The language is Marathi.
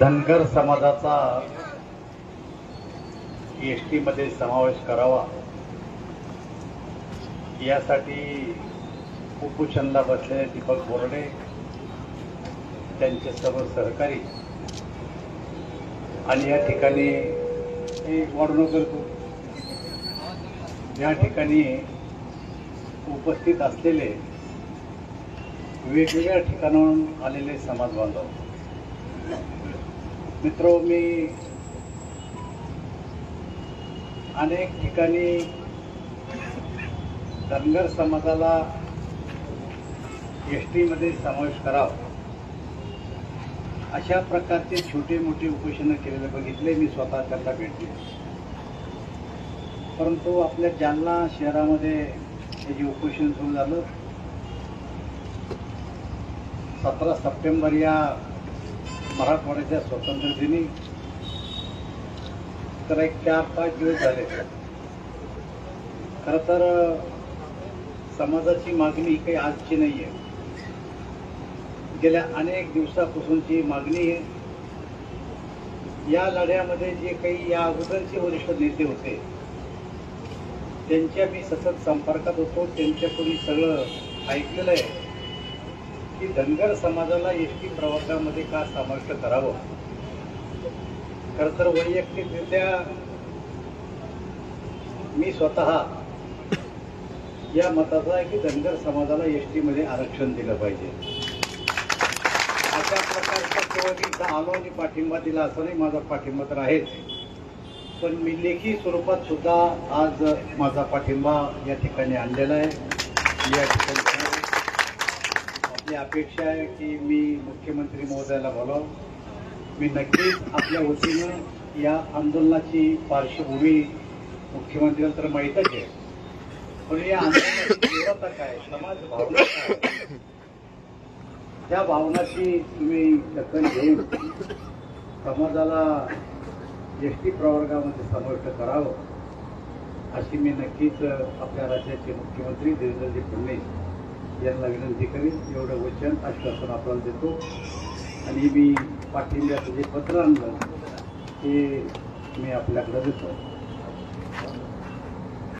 धनगर समाजाचा एसटी मध्ये समावेश करावा यासाठी उपोषणला बसलेले दीपक बोर्डे त्यांचे सर्व सहकारी आणि या ठिकाणी वाढवणूक करतो या ठिकाणी उपस्थित असलेले वेगवेगळ्या ठिकाणाहून आलेले समाज बांधव मित्रो, मी अनेक ठिकाणी धनगर समाजाला एसटी मध्ये समावेश करावा अशा प्रकारचे छोटे मोठे उपोषण केलेले बघितले, मी स्वतः त्यांना भेट दिली. परंतु आपल्या जालना शहरामध्ये हे जे उपोषण सुरू झालं 17 सप्टेंबर या मराठवाड्याच्या स्वातंत्र्य दिनी, तर एक 4-5 दिवस झाले. खरं तर समाजाची मागणी काही आजची नाही आहे, गेल्या अनेक दिवसापासूनची मागणी आहे. या लढ्यामध्ये जे काही या अगोदरचे वरिष्ठ नेते होते त्यांच्या मी सतत संपर्कात होतो, त्यांच्याकडून सगळं ऐकलेलं आहे की धनगर समाजाला एसटी प्रवर्गामध्ये का समाविष्ट करावं. खरं तर वैयक्तिकरित्या मी स्वतः या मताचा आहे की धनगर समाजाला एसटी मध्ये आरक्षण दिलं पाहिजे. अशा प्रकारचा केवळ मी आलो आणि पाठिंबा दिला असं नाही, माझा पाठिंबा तर आहेच, पण मी लेखी स्वरूपात सुद्धा आज माझा पाठिंबा या ठिकाणी आणलेला आहे. या ठिकाणी आपली अपेक्षा आहे की मी मुख्यमंत्री महोदयाला बोलावं. मी नक्कीच आपल्या वतीनं या आंदोलनाची पार्श्वभूमी मुख्यमंत्र्यांना तर माहीतच आहे, पण या आंदोलनाची तीव्रता काय, समाज भावना काय, त्या भावनाची तुम्ही दखल घेऊन समाजाला एसटी प्रवर्गामध्ये समाविष्ट करावं अशी मी नक्कीच आपल्या राज्याचे मुख्यमंत्री देवेंद्रजी फडणवीस यांना विनंती करीन. एवढं वचन आश्वासन आपल्याला देतो आणि मी पाठिंब्याचं जे पत्र आणलं ते मी आपल्याकडे देतो.